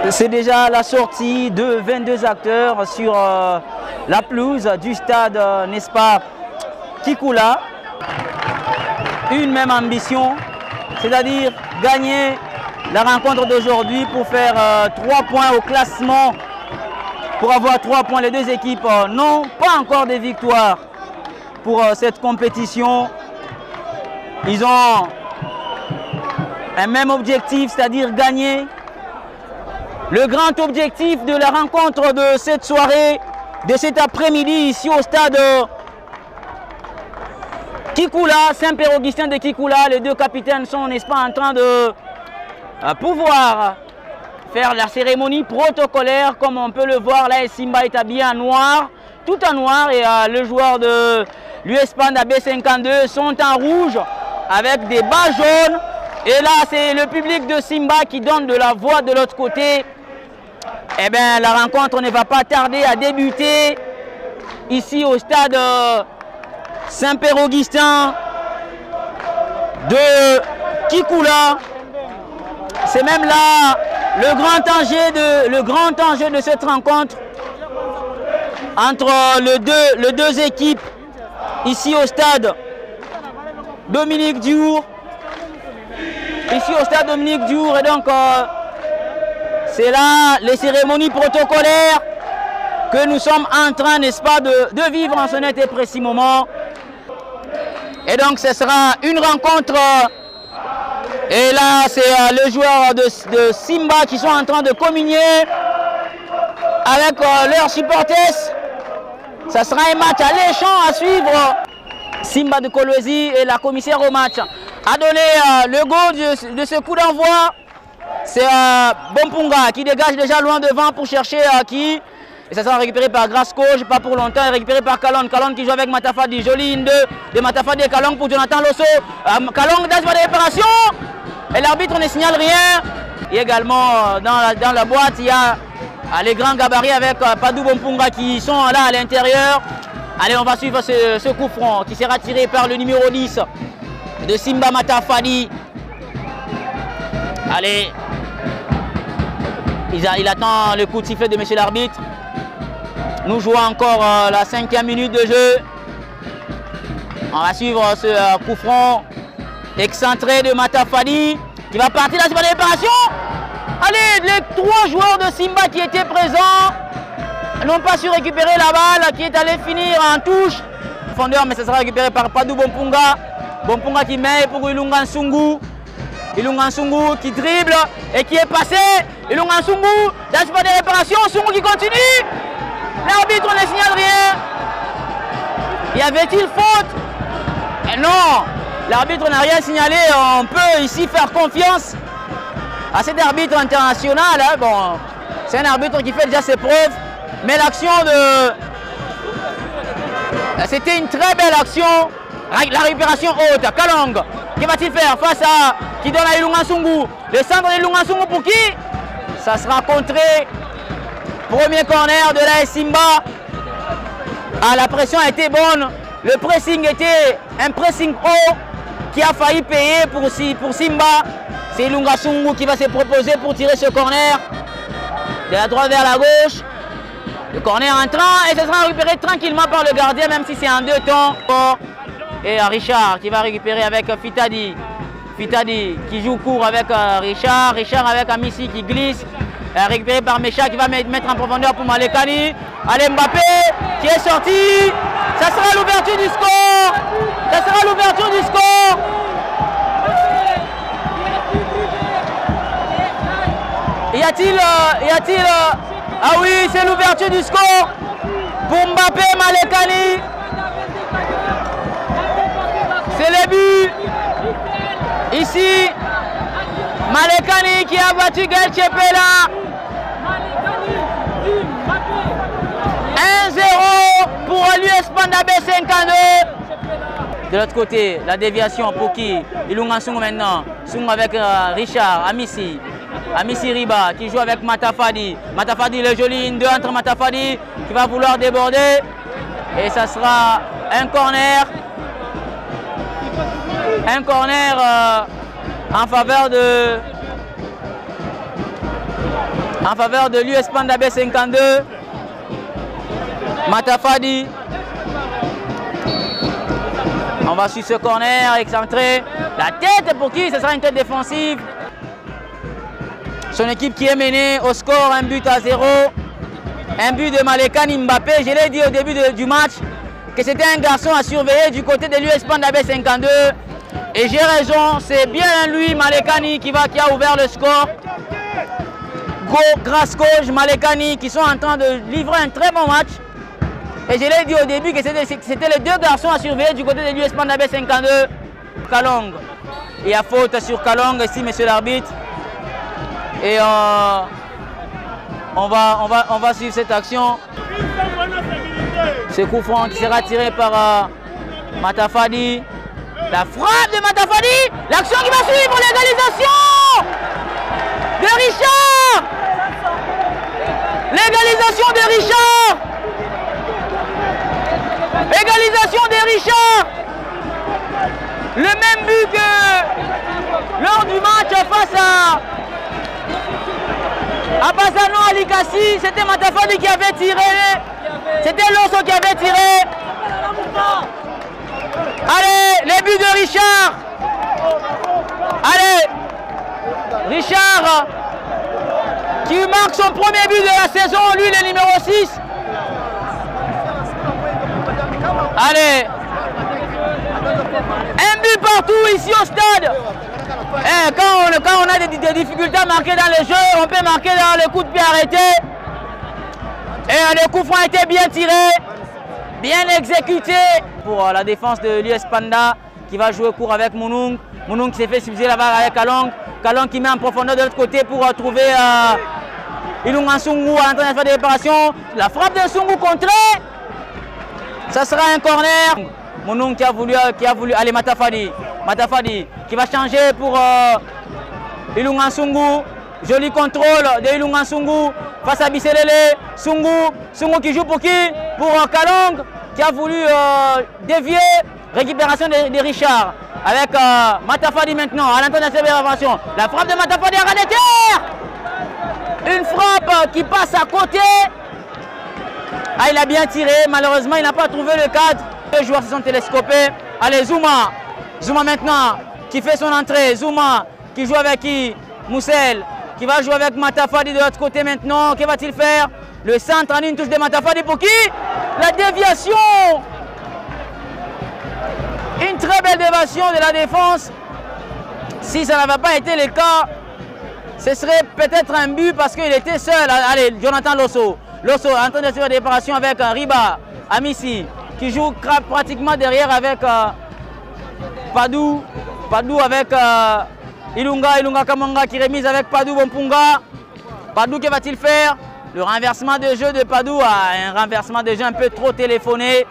C'est déjà la sortie de 22 acteurs sur la pelouse du stade, n'est-ce pas, Kikoula. Une même ambition, c'est-à-dire gagner la rencontre d'aujourd'hui pour faire 3 points au classement. Pour avoir 3 points, les deux équipes n'ont pas encore de victoire pour cette compétition. Ils ont un même objectif, c'est-à-dire gagner. Le grand objectif de la rencontre de cette soirée, de cet après-midi ici au stade Kikoula, Saint-Père-Augustin de Kikoula. Les deux capitaines sont, n'est-ce pas, en train de pouvoir faire la cérémonie protocolaire. Comme on peut le voir, là, Simba est habillé en noir, tout en noir, et le joueur de l'US Panda B52 sont en rouge avec des bas jaunes. Et là, c'est le public de Simba qui donne de la voix de l'autre côté. Eh bien, la rencontre ne va pas tarder à débuter ici au stade Saint-Père-Augustin de Kikoula. C'est même là le grand enjeu de cette rencontre entre les deux équipes ici au stade Dominique Diour. Ici au stade Dominique Diour, et donc c'est là les cérémonies protocolaires que nous sommes en train, n'est-ce pas, de vivre en ce net et précis moment. Et donc ce sera une rencontre, et là c'est les joueurs de Simba qui sont en train de communier avec leurs supporters. Ça sera un match alléchant à suivre. Simba de Kolwezi et la commissaire au match a donné le go de ce coup d'envoi. C'est Bompunga qui dégage déjà loin devant pour chercher qui. Et ça sera récupéré par Grasco, pas pour longtemps, et récupéré par Kalon. Kalon qui joue avec Matafadi. Jolie ligne de Matafadi et Kalon pour Jonathan Losso. Kalon dans la réparation. Et l'arbitre ne signale rien. Et également dans la boîte, il y a les grands gabarits avec Padou Bompunga qui sont là à l'intérieur. Allez, on va suivre ce coup franc qui sera tiré par le numéro 10 de Simba Matafadi. Allez, il attend le coup de sifflet de monsieur l'arbitre. Nous jouons encore la 5e minute de jeu. On va suivre ce coup franc excentré de Matafadi qui va partir dans cette réparation. Allez, les 3 joueurs de Simba qui étaient présents n'ont pas su récupérer la balle qui est allée finir en touche. Fondeur, mais ça sera récupéré par Padou Bompunga. Bompunga qui met pour Ilunga Nsungu. Ilunga Nsungu qui dribble et qui est passé. Ilunga Nsungu, là c'est pas des réparations. Nsungu qui continue. L'arbitre ne signale rien. Y avait-il faute? Et non, l'arbitre n'a rien signalé. On peut ici faire confiance à cet arbitre international. Hein. Bon, c'est un arbitre qui fait déjà ses preuves. Mais l'action c'était une très belle action. La récupération haute. Kalong, que va-t-il faire face à qui donne à Ilunga Nsungu? Le centre d'Ilunga Nsungu pour qui? Ça sera contré. Premier corner de la Simba. Ah, la pression a été bonne. Le pressing était un pressing haut qui a failli payer pour Simba. C'est Ilunga Nsungu qui va se proposer pour tirer ce corner. De la droite vers la gauche. Le corner entrant et ça sera récupéré tranquillement par le gardien, même si c'est en 2 temps. Et Richard qui va récupérer avec Fitadi. Fitadi qui joue court avec Richard. Richard avec Amissi qui glisse. Récupéré par Mecha qui va mettre en profondeur pour Malekani. Allez, Mbappé qui est sorti. Ça sera l'ouverture du score. Ça sera l'ouverture du score. Y a-t-il ah oui, c'est l'ouverture du score pour Mbappé Malekani. C'est le but. Ici, Malekani qui a battu Gaël Chepela. 1-0 pour l'US Panda B52. De l'autre côté, la déviation pour qui? Ilunga Nsungu maintenant. Nsungu avec Richard, Amissi. Amissi Riba qui joue avec Matafadi. Matafadi, le joli 1-2 entre Matafadi qui va vouloir déborder. Et ça sera un corner. Un corner en faveur en faveur de l'US Panda B52. Matafadi. On va sur ce corner, excentré. La tête pour qui? Ce sera une tête défensive. Son équipe qui est menée au score 1-0. Un but de Malekani Mbappé. Je l'ai dit au début du match que c'était un garçon à surveiller du côté de l'US Panda B52. Et j'ai raison, c'est bien lui, Malekani, qui a ouvert le score. Grâce coach, Malekani, qui sont en train de livrer un très bon match. Et je l'ai dit au début que c'était les deux garçons à surveiller du côté de l'US Panda B52. Kalong. Il y a faute sur Kalong ici, monsieur l'arbitre. Et on va suivre cette action. Ce coup franc qui sera tiré par Matafadi. La frappe de Matafadi. L'action qui va suivre, l'égalisation de Richard. L'égalisation de Richard. Égalisation de Richard. Le même but que lors du match face à Bassano Alikassi. C'était Matafadi qui avait tiré. C'était Loso qui avait tiré. Allez, les buts de Richard. Allez, Richard qui marque son premier but de la saison, lui le numéro 6. Allez, un but partout ici au stade. Quand on a des difficultés à marquer dans le jeu, on peut marquer dans le coup de pied arrêté. Et le coup franc a été bien tiré, bien exécuté pour la défense de l'US Panda qui va jouer court avec Mounoung. Mounoung qui s'est fait subsidier là-bas avec Kalong. Kalong qui met en profondeur de l'autre côté pour trouver Ilunga Nsungu à l'entrain de faire des réparations. La frappe de Nsungu contrée. Ça sera un corner. Mounoung qui a voulu aller Matafadi. Matafadi qui va changer pour Ilunga Nsungu. Joli contrôle de Ilunga Nsungu face à Bisselele. Nsungu qui joue pour qui? Pour Kalong qui a voulu dévier. Récupération de Richard. Avec Matafadi maintenant à l'entrée de cette réparation. La frappe de Matafadi à ras de terre. Une frappe qui passe à côté. Ah, il a bien tiré. Malheureusement, il n'a pas trouvé le cadre. Les joueurs se sont télescopés. Allez, Zouma. Zouma maintenant qui fait son entrée. Zouma qui joue avec qui? Moussel qui va jouer avec Matafadi de l'autre côté maintenant. Que va-t-il faire? Le centre en une touche de Matafadi pour qui? La déviation. Une très belle déviation de la défense. Si ça n'avait pas été le cas, ce serait peut-être un but parce qu'il était seul. Allez, Jonathan Loso. Loso en train de faire des réparations avec Riba, Amissi, qui joue pratiquement derrière avec Padou. Padou avec Ilunga Kamanga qui remise avec Padou Bompunga. Padou, que va-t-il faire? Le renversement de jeu de Padou, un renversement de jeu un peu trop téléphoné.